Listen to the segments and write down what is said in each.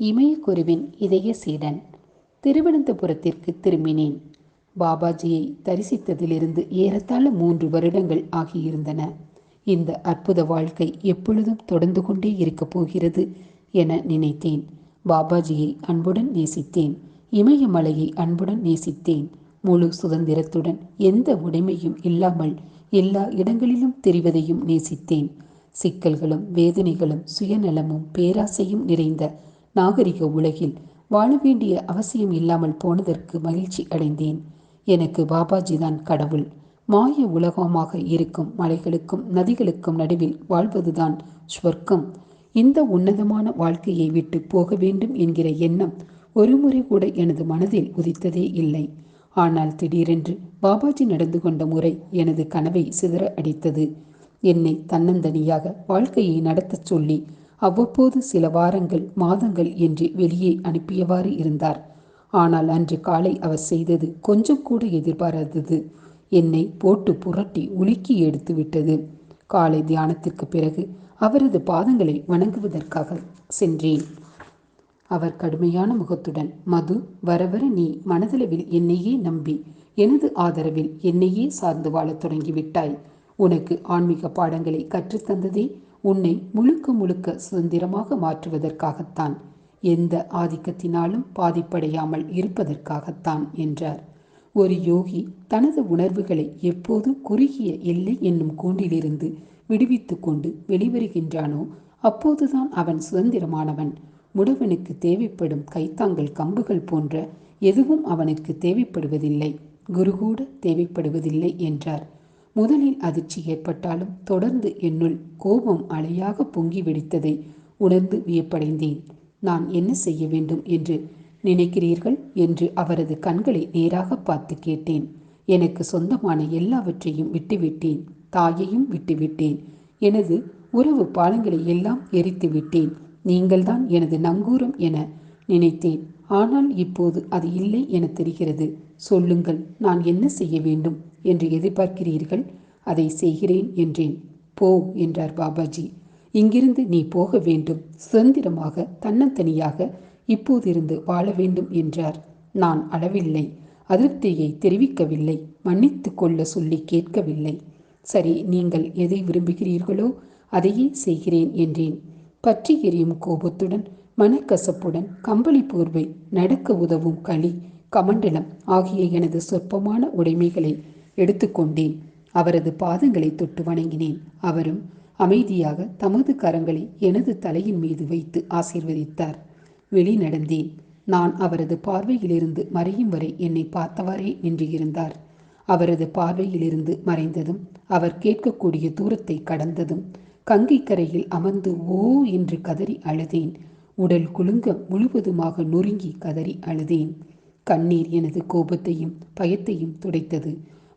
இமயக்குருவின் இதய சீடன். திருவனந்தபுரத்திற்கு திரும்பினேன். பாபாஜியை தரிசித்ததிலிருந்து ஏறத்தாழ 3 வருடங்கள் ஆகியிருந்தன. இந்த அற்புத வாழ்க்கை எப்பொழுதும் தொடர்ந்து கொண்டே இருக்கப் போகிறது என நினைத்தேன். பாபாஜியை அன்புடன் நேசித்தேன். இமயமலையை அன்புடன் நேசித்தேன். முழு சுதந்திரத்துடன் எந்த உடைமையும் இல்லாமல் எல்லா இடங்களிலும் தெரிவதையும் நேசித்தேன். சிக்கல்களும் வேதனைகளும் சுயநலமும் பேராசையும் நிறைந்த நாகரிக உலகில் வாழ வேண்டிய அவசியம் இல்லாமல் போனதற்கு மகிழ்ச்சி அடைந்தேன். எனக்கு பாபாஜி தான் கடவுள். மாய உலகமாக இருக்கும் மலைகளுக்கும் நதிகளுக்கும் நடுவில் வாழ்வதுதான் ஸ்வர்க்கம். இந்த உன்னதமான வாழ்க்கையை விட்டு போக வேண்டும் என்கிற எண்ணம் ஒருமுறை கூட எனது மனதில் உதித்ததே இல்லை. ஆனால் திடீரென்று பாபாஜி நடந்து கொண்ட முறை எனது கனவை சிதற அடித்தது. என்னை தன்னந்தனியாக வாழ்க்கையை நடத்தச் சொல்லி அவ்வப்போது சில வாரங்கள் மாதங்கள் என்று வெளியே அனுப்பியவாறு இருந்தார். ஆனால் அன்று காலை அவர் செய்தது கொஞ்சம் கூட எதிர்பாராதது. என்னை போட்டு புரட்டி உலுக்கி எடுத்து விட்டது. காலை தியானத்திற்கு பிறகு அவரது பாதங்களை வணங்குவதற்காக சென்றேன். அவர் கடுமையான முகத்துடன், மது, வர வர நீ மனதளவில் என்னையே நம்பி எனது ஆதரவில் என்னையே சார்ந்து வாழத் தொடங்கிவிட்டாய். உனக்கு ஆன்மீக பாடங்களை கற்றுத்தந்ததே உன்னை முழுக்க முழுக்க சுதந்திரமாக மாற்றுவதற்காகத்தான், எந்த ஆதிக்கத்தினாலும் பாதிப்படையாமல் இருப்பதற்காகத்தான் என்றார். ஒரு யோகி தனது உணர்வுகளை எப்போது குறுகிய எல்லை என்னும் கூண்டிலிருந்து விடுவித்து கொண்டு வெளிவருகின்றானோ அப்போதுதான் அவன் சுதந்திரமானவன். முடவனுக்கு தேவைப்படும் கைத்தாங்கல் கம்புகள் போன்ற எதுவும் அவனுக்கு தேவைப்படுவதில்லை, குரு கூட தேவைப்படுவதில்லை என்றார். முதலில் அதிர்ச்சி ஏற்பட்டாலும் தொடர்ந்து என்னுள் கோபம் அலையாக பொங்கி வெடித்ததை உணர்ந்து வியப்படைந்தேன். நான் என்ன செய்ய வேண்டும் என்று நினைக்கிறீர்கள் என்று அவரது கண்களை நேராக பார்த்து கேட்டேன். எனக்கு சொந்தமான எல்லாவற்றையும் விட்டுவிட்டேன். தாயையும் விட்டுவிட்டேன். எனது உறவு பாலங்களை எல்லாம் எரித்து விட்டேன். நீங்கள்தான் எனது நங்கூரம் என நினைத்தேன். ஆனால் இப்போது அது இல்லை என தெரிகிறது. சொல்லுங்கள், நான் என்ன செய்ய வேண்டும் என்று எதிர்பார்க்கிறீர்கள்? அதை செய்கிறேன் என்றேன். போ என்றார் பாபாஜி. இங்கிருந்து நீ போக வேண்டும். சுதந்திரமாக தன்னந்தனியாக இப்போதிருந்து வாழ வேண்டும் என்றார். நான் அளவில்லை. அதிருப்தியை தெரிவிக்கவில்லை. மன்னித்து கொள்ள சொல்லி கேட்கவில்லை. சரி, நீங்கள் எதை விரும்புகிறீர்களோ அதையே செய்கிறேன் என்றேன். பற்றி எரியும் கோபத்துடன், மனக்கசப்புடன் கம்பளி போர்வை, நடக்க உதவும் களி, கமண்டலம் ஆகிய எனது சொற்பமான உடைமைகளை எடுத்துக்கொண்டேன். அவரது பாதங்களை தொட்டு வணங்கினேன். அவரும் அமைதியாக தமது கரங்களை எனது தலையின் மீது வைத்து ஆசீர்வதித்தார். வெளி நடந்தேன். நான் அவரது பார்வையிலிருந்து மறையும் வரை என்னை பார்த்தவாறே நின்று இருந்தார். அவரது பார்வையிலிருந்து மறைந்ததும், அவர் கேட்கக்கூடிய தூரத்தை கடந்ததும், கங்கை கரையில் அமர்ந்து ஓ என்று கதறி அழுதேன். உடல் குலுங்க முழுவதுமாக நொறுங்கி கதறி அழுதேன். கண்ணீர் எனது கோபத்தையும் பயத்தையும் துடைத்தது.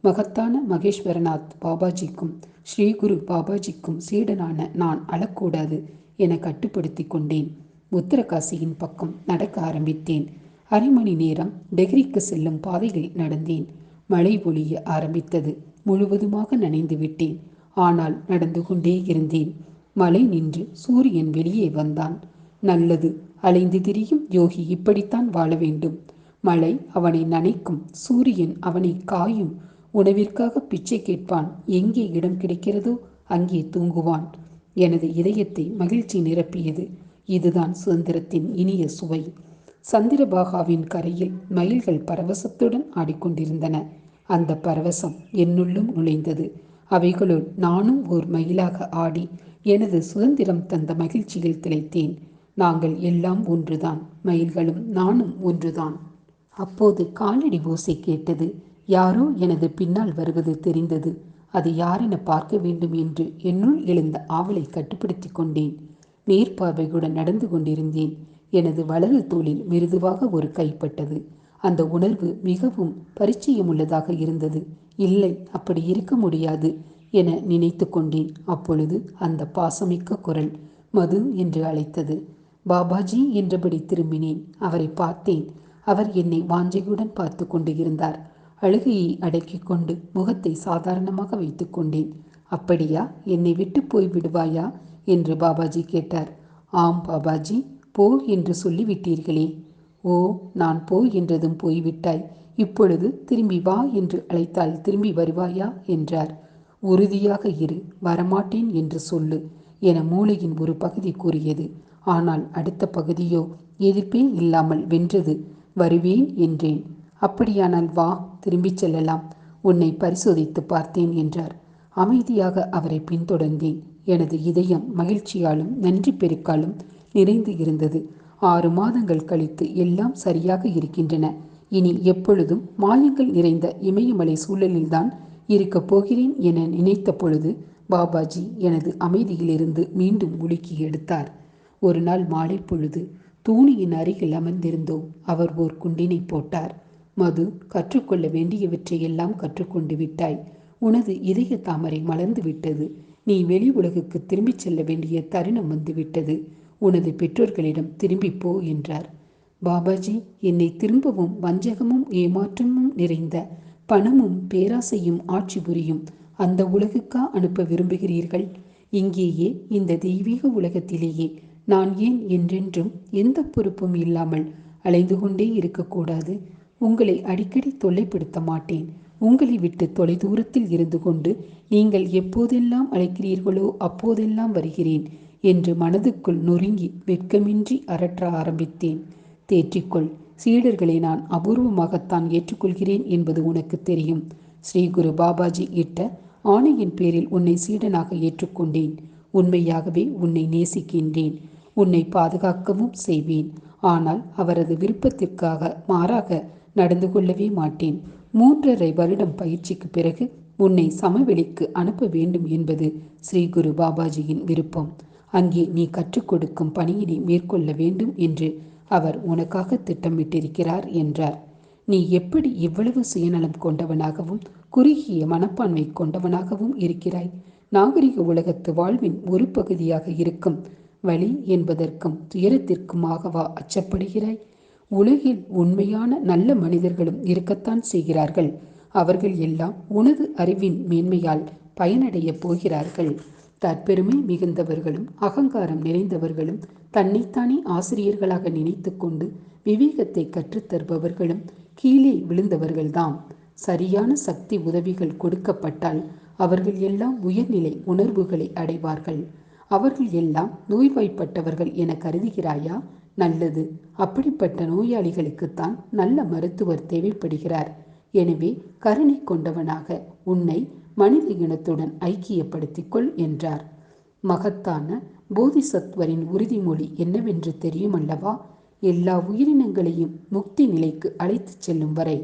மகத்தான மகேஸ்வரநாத் பாபாஜிக்கும் ஸ்ரீகுரு பாபாஜிக்கும் சீடனான நான் அழக்கூடாது என கட்டுப்படுத்தி கொண்டேன். உத்தரகாசியின் பக்கம் நடக்க ஆரம்பித்தேன். அரை மணி நேரம் டெஹ்ரிக்கு செல்லும் பாதையில் நடந்தேன். மழை பொழிய ஆரம்பித்தது. முழுவதுமாக நனைந்து விட்டேன். ஆனால் நடந்து கொண்டே இருந்தேன். மழை நின்று சூரியன் வெளியே வந்தான். நல்லது, அலைந்து திரியும் யோகி இப்படித்தான் வாழ வேண்டும். மழை அவனை நனைக்கும், சூரியன் அவனை காயும். உணவிற்காக பிச்சை கேட்பான். எங்கே இடம் கிடைக்கிறதோ அங்கே தூங்குவான். எனது இதயத்தை மகிழ்ச்சி நிரப்பியது. இதுதான் சுதந்திரத்தின் இனிய சுவை. சந்திரபாகாவின் கரையில் மயில்கள் பரவசத்துடன் ஆடிக்கொண்டிருந்தன. அந்த பரவசம் என்னுள்ளும் நுழைந்தது. அவைகளுள் நானும் ஓர் மயிலாக ஆடி எனது சுதந்திரம் தந்த மகிழ்ச்சியில் திளைத்தேன். நாங்கள் எல்லாம் ஒன்றுதான். மயில்களும் நானும் ஒன்றுதான். அப்போது காலடி ஓசை கேட்டது. யாரோ எனது பின்னால் வருவது தெரிந்தது. அது யாரென பார்க்க வேண்டும் என்று என்னுள் எழுந்த ஆவலை கட்டுப்படுத்தி கொண்டேன். நேர்பார்வையுடன் நடந்து கொண்டிருந்தேன். எனது வலது தோளில் மிருதுவாக ஒரு கைப்பட்டது. அந்த உணர்வு மிகவும் பரிச்சயமுள்ளதாக இருந்தது. இல்லை, அப்படி இருக்க முடியாது என நினைத்து கொண்டேன். அப்பொழுது அந்த பாசமிக்க குரல் மது என்று அழைத்தது. பாபாஜி என்றபடி திரும்பினேன். அவரை பார்த்தேன். அவர் என்னை வாஞ்சையுடன் பார்த்து கொண்டு இருந்தார். அழுகையை அடக்கிக் கொண்டு முகத்தை சாதாரணமாக வைத்து கொண்டேன். அப்படியா, என்னை விட்டு போய் விடுவாயா என்று பாபாஜி கேட்டார். ஆம் பாபாஜி, போ என்று சொல்லிவிட்டீர்களே. ஓ, நான் போ என்றதும் போய்விட்டாய். இப்பொழுது திரும்பி வா என்று அழைத்தால் திரும்பி வருவாயா என்றார். உறுதியாக இரு, வரமாட்டேன் என்று சொல்லு என மூளையின் ஒரு பகுதி கூறியது. ஆனால் அடுத்த பகுதியோ எதிர்ப்பே இல்லாமல் வென்றது. வருவேன் என்றேன். அப்படியானால் வா, திரும்பிச் செல்லலாம். உன்னை பரிசோதித்து பார்த்தேன் என்றார். அமைதியாக அவரை பின்தொடர்ந்தேன். எனது இதயம் மகிழ்ச்சியாலும் நன்றி பெருக்காலும் நிறைந்து இருந்தது. 6 மாதங்கள் கழித்து எல்லாம் சரியாக இருக்கின்றன. இனி எப்பொழுதும் மாயங்கள் நிறைந்த இமயமலை சூழலில்தான் இருக்கப் போகிறேன் என நினைத்த பொழுது பாபாஜி எனது அமைதியிலிருந்து மீண்டும் உலுக்கி எடுத்தார். ஒரு நாள் மாலை பொழுது தூணியின் அருகில் அமர்ந்திருந்தோம். அவர் ஓர் குண்டினை போட்டார். மது, கற்றுக்கொள்ள வேண்டியவற்றை எல்லாம் கற்றுக்கொண்டு விட்டாய். உனது இதய தாமரை மலர்ந்து விட்டது. நீ வெளி உலகுக்கு திரும்பிச் செல்ல வேண்டிய தருணம் வந்துவிட்டது. உனது பெற்றோர்களிடம் திரும்பிப் போ என்றார். பாபாஜி, என்னை திரும்பவும் வஞ்சகமும் ஏமாற்றமும் நிறைந்த பணமும் பேராசையும் ஆட்சி புரியும் அந்த உலகுக்கா அனுப்ப விரும்புகிறீர்கள்? இங்கேயே, இந்த தெய்வீக உலகத்திலேயே நான் ஏன் என்றென்றும் எந்த பொறுப்பும் இல்லாமல் அலைந்து கொண்டே இருக்கக்கூடாது? உங்களை அடிக்கடி தொல்லைப்படுத்த மாட்டேன். உங்களை விட்டு தொலைதூரத்தில் இருந்து கொண்டு நீங்கள் எப்போதெல்லாம் அழைக்கிறீர்களோ அப்போதெல்லாம் வருகிறேன் என்று மனதுக்குள் நொறுங்கி வெட்கமின்றி அரற்ற ஆரம்பித்தேன். தேற்றிக்கொள். சீடர்களை நான் அபூர்வமாகத்தான் ஏற்றுக்கொள்கிறேன் என்பது உனக்கு தெரியும். ஸ்ரீ குரு பாபாஜி இட்ட ஆணையின் பேரில் உன்னை சீடனாக ஏற்றுக்கொண்டேன். உண்மையாகவே உன்னை நேசிக்கின்றேன். உன்னை பாதுகாக்கவும் செய்வேன். ஆனால் அவரது விருப்பத்திற்காக மாறாக நடந்து கொள்ளவே மாட்டேன். 3½ வருடம் பயிற்சிக்கு பிறகு உன்னை சமவெளிக்கு அனுப்ப வேண்டும் என்பது ஸ்ரீ குரு பாபாஜியின் விருப்பம். அங்கே நீ கற்றுக் கொடுக்கும் பணியினை மேற்கொள்ள வேண்டும் என்று அவர் உனக்காக திட்டமிட்டிருக்கிறார் என்றார். நீ எப்படி இவ்வளவு சுயநலம் கொண்டவனாகவும் குறுகிய மனப்பான்மை கொண்டவனாகவும் இருக்கிறாய்? நாகரிக உலகத்து வாழ்வின் ஒரு பகுதியாக இருக்கும் வலி என்பதற்கும் துயரத்திற்குமாகவா அச்சப்படுகிறாய்? உலகில் உண்மையான நல்ல மனிதர்களும் இருக்கத்தான் செய்கிறார்கள். அவர்கள் எல்லாம் உனது அறிவின் மேன்மையால் பயனடையப் போகிறார்கள். தற்பெருமை மிகுந்தவர்களும் அகங்காரம் நிறைந்தவர்களும் தன்னைத்தானே ஆசிரியர்களாக நினைத்து கொண்டு விவேகத்தை கற்றுத்தருபவர்களும் கீழே விழுந்தவர்கள்தாம். சரியான சக்தி உதவிகள் கொடுக்கப்பட்டால் அவர்கள் எல்லாம் உயர்நிலை உணர்வுகளை அடைவார்கள். அவர்கள் எல்லாம் நோய்வாய்ப்பட்டவர்கள் என கருதுகிறாயா? நல்லது. அப்படிப்பட்ட நோயாளிகளுக்குத்தான் நல்ல மருத்துவர் தேவைப்படுகிறார். எனவே கருணை கொண்டவனாக உன்னை மனித இனத்துடன் ஐக்கியப்படுத்திக் கொள் என்றார். மகத்தான போதிசத்வரின் உறுதிமொழி என்னவென்று தெரியுமல்லவா? எல்லா உயிரினங்களையும் முக்தி நிலைக்கு அழைத்துச் செல்லும் வரை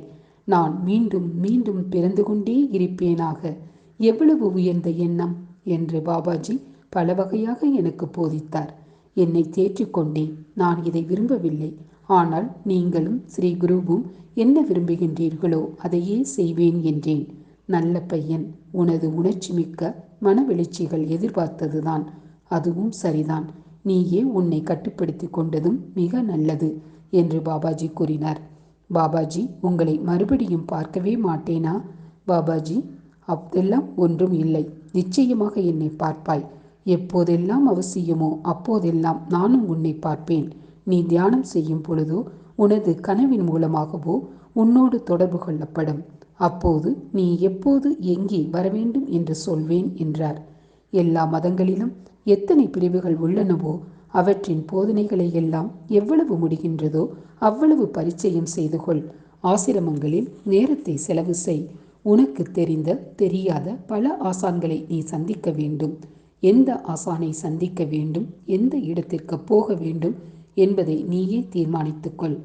நான் மீண்டும் மீண்டும் பிறந்து கொண்டே இருப்பேனாக. எவ்வளவு உயர்ந்த எண்ணம் என்று பாபாஜி பல வகையாக எனக்கு போதித்தார். என்னை தேற்றிக்கொண்டேன். நான் இதை விரும்பவில்லை. ஆனால் நீங்களும் ஸ்ரீ குருவும் என்ன விரும்புகின்றீர்களோ அதையே செய்வேன் என்றேன். நல்ல பையன், உனது உணர்ச்சி மிக்க மனவெளிச்சிகள் எதிர்பார்த்ததுதான். அதுவும் சரிதான். நீயே உன்னை கட்டுப்படுத்தி கொண்டதும் மிக நல்லது என்று பாபாஜி கூறினார். பாபாஜி, உங்களை மறுபடியும் பார்க்கவே மாட்டேனா? பாபாஜி, அதெல்லாம் ஒன்றும் இல்லை. நிச்சயமாக என்னை பார்ப்பாய். எப்போதெல்லாம் அவசியமோ அப்போதெல்லாம் நானும் உன்னை பார்ப்பேன். நீ தியானம் செய்யும் பொழுதோ உனது கனவின் மூலமாகவோ உன்னோடு தொடர்பு கொள்ளப்படும். அப்போது நீ எப்போது எங்கே வரவேண்டும் என்று சொல்வேன் என்றார். எல்லா மதங்களிலும் எத்தனை பிரிவுகள் உள்ளனவோ அவற்றின் போதனைகளை எல்லாம் எவ்வளவு முடிகின்றதோ அவ்வளவு பரிச்சயம் செய்து கொள். ஆசிரமங்களில் நேரத்தை செலவு செய். உனக்கு தெரிந்த தெரியாத பல ஆசான்களை நீ சந்திக்க வேண்டும். எந்த ஆசானை சந்திக்க வேண்டும், எந்த இடத்திற்கு போக வேண்டும் என்பதை நீயே தீர்மானித்துக்கொள்.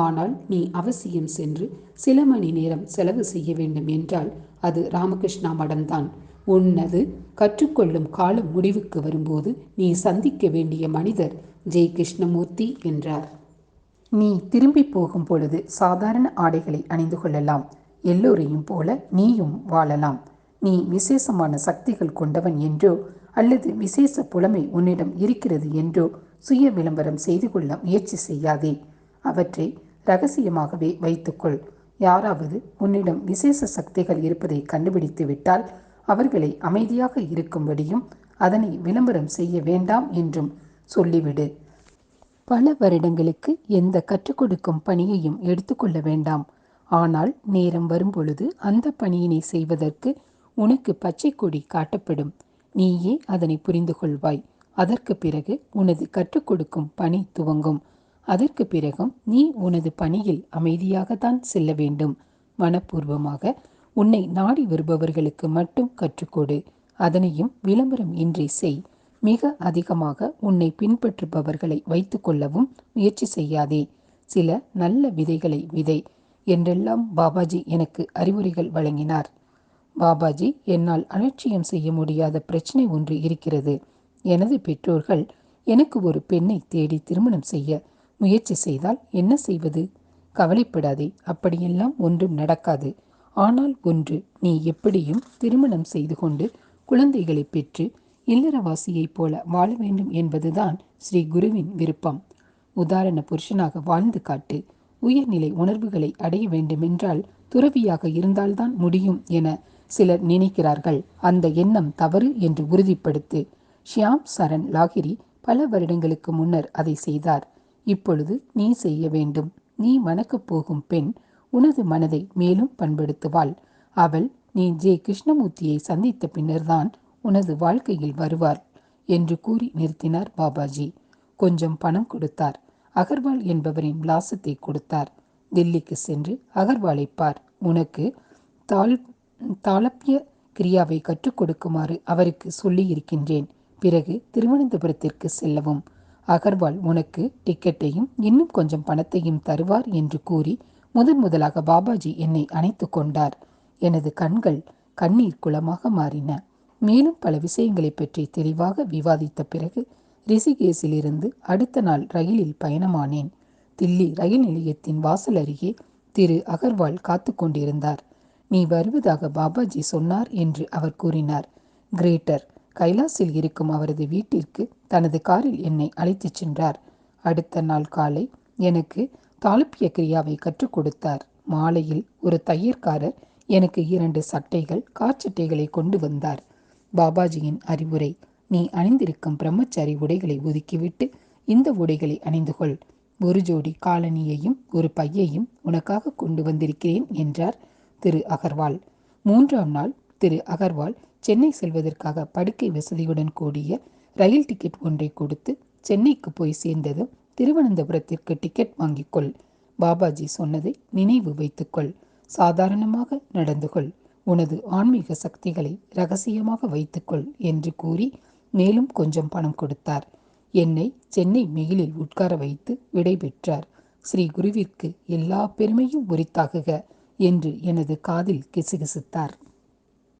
ஆனால் நீ அவசியம் சென்று சில மணி நேரம் செலவு செய்ய வேண்டும் என்றால் அது ராமகிருஷ்ணா மடம்தான். உன்னது கற்றுக்கொள்ளும் காலம் முடிவுக்கு வரும்போது நீ சந்திக்க வேண்டிய மனிதர் ஜெய் கிருஷ்ணமூர்த்தி என்றார். நீ திரும்பி போகும் பொழுது சாதாரண ஆடைகளை அணிந்து கொள்ளலாம். எல்லோரையும் போல நீயும் வாழலாம். நீ விசேஷமான சக்திகள் கொண்டவன் என்றோ அல்லது விசேஷ புலமை உன்னிடம் இருக்கிறது என்றோ சுய விளம்பரம் செய்து கொள்ள முயற்சி செய்யாதே. அவற்றை இரகசியமாகவே வைத்துக்கொள். யாராவது உன்னிடம் விசேஷ சக்திகள் இருப்பதை கண்டுபிடித்து விட்டால் அவர்களை அமைதியாக இருக்கும்படியும் அதனை விளம்பரம் செய்ய வேண்டாம் என்றும் சொல்லிவிடு. பல வருடங்களுக்கு எந்த கற்றுக் கொடுக்கும் பணியையும் எடுத்துக்கொள்ள வேண்டாம். ஆனால் நேரம் வரும்பொழுது அந்த பணியினை செய்வதற்கு உனக்கு பச்சை கொடி காட்டப்படும். நீயே அதனை புரிந்து கொள்வாய். அதற்கு பிறகு உனது கற்றுக் கொடுக்கும் பணி துவங்கும். அதற்கு பிறகும் நீ உனது பணியில் அமைதியாகத்தான் செல்ல வேண்டும். மனப்பூர்வமாக உன்னை நாடி வருபவர்களுக்கு மட்டும் கற்றுக்கொடு. அதனையும் விளம்பரம் இன்றி செய். மிக அதிகமாக உன்னை பின்பற்றுபவர்களை வைத்து கொள்ளவும் முயற்சி செய்யாதே. சில நல்ல விதைகளை விதை என்றெல்லாம் பாபாஜி எனக்கு அறிவுரைகள் வழங்கினார். பாபாஜி, என்னால் அலட்சியம் செய்ய முடியாத பிரச்சனை ஒன்று இருக்கிறது. எனது பெற்றோர்கள் எனக்கு ஒரு பெண்ணை தேடி திருமணம் செய்ய முயற்சி செய்தால் என்ன செய்வது? கவலைப்படாதே, அப்படியெல்லாம் ஒன்றும் நடக்காது. ஆனால் ஒன்று, நீ எப்படியும் திருமணம் செய்து கொண்டு குழந்தைகளை பெற்று இல்லறவாசியைப் போல வாழ வேண்டும் என்பதுதான் ஸ்ரீ குருவின் விருப்பம். உதாரண புருஷனாக வாழ்ந்து காட்டு. உயர்நிலை உணர்வுகளை அடைய வேண்டுமென்றால் துறவியாக இருந்தால்தான் முடியும் என சிலர் நினைக்கிறார்கள். அந்த எண்ணம் தவறு என்று உறுதிப்படுத்து. ஷியாம் சரண் லாகிரி பல வருடங்களுக்கு முன்னர் அதை செய்தார். இப்பொழுது நீ செய்ய வேண்டும். நீ மணக்கப் போகும் பெண் உனது மனதை மேலும் பண்படுத்துவாள். அவள் நீ ஜே கிருஷ்ணமூர்த்தியை சந்தித்த பின்னர்தான் உனது வாழ்க்கையில் வருவார் என்று கூறி நிறுத்தினார் பாபாஜி. கொஞ்சம் பணம் கொடுத்தார். அகர்வால் என்பவரின் விலாசத்தை கொடுத்தார். தில்லிக்கு சென்று அகர்வாலை பார். உனக்கு தாளப்பிய கிரியாவை கற்றுக் கொடுக்குமாறு அவருக்கு சொல்லி இருக்கின்றேன். பிறகு திருவனந்தபுரத்திற்கு செல்லவும். அகர்வால் உனக்கு டிக்கெட்டையும் இன்னும் கொஞ்சம் பணத்தையும் தருவார் என்று கூறி முதலாக பாபாஜி என்னை அணைத்து கொண்டார். எனது கண்கள் கண்ணீர் குளமாக மாறின. மேலும் பல விஷயங்களை பற்றி தெளிவாக விவாதித்த பிறகு ரிஷிகேசிலிருந்து அடுத்த நாள் ரயிலில் பயணமானேன். தில்லி ரயில் நிலையத்தின் வாசல் அருகே திரு அகர்வால் காத்து கொண்டிருந்தார். நீ வருவதாக பாபாஜி சொன்னார் என்று அவர் கூறினார். கிரேட்டர் கைலாஸில் இருக்கும் அவரது வீட்டிற்கு தனது காரில் என்னை அழைத்துச் சென்றார். அடுத்த நாள் காலை எனக்கு தாளப்பிய கிரியாவை கற்றுக் கொடுத்தார். மாலையில் ஒரு தையற்காரர் எனக்கு 2 சட்டைகள், காற்சட்டைகளை கொண்டு வந்தார். பாபாஜியின் அறிவுரை: நீ அணிந்திருக்கும் பிரம்மச்சாரி உடைகளை ஒதுக்கிவிட்டு இந்த உடைகளை அணிந்து கொள். ஒரு ஜோடி காலணியையும் ஒரு பையையும் உனக்காக கொண்டு வந்திருக்கிறேன் என்றார் திரு அகர்வால். 3ஆம் நாள் திரு அகர்வால் சென்னை செல்வதற்காக படுக்கை வசதியுடன் கூடிய ரயில் டிக்கெட் ஒன்றை கொடுத்து, சென்னைக்கு போய் சேர்ந்ததும் திருவனந்தபுரத்திற்கு டிக்கெட் வாங்கிக்கொள். பாபாஜி சொன்னதை நினைவு வைத்துக்கொள். சாதாரணமாக நடந்து கொள். உனது ஆன்மீக சக்திகளை ரகசியமாக வைத்துக்கொள் என்று கூறி மேலும் கொஞ்சம் பணம் கொடுத்தார். என்னை சென்னை மெயிலில் உட்கார வைத்து விடை பெற்றார். ஸ்ரீ குருவிற்கு எல்லா பெருமையும் உரித்தாகுக என்று எனது காதில் கிசுகிசுத்தார்.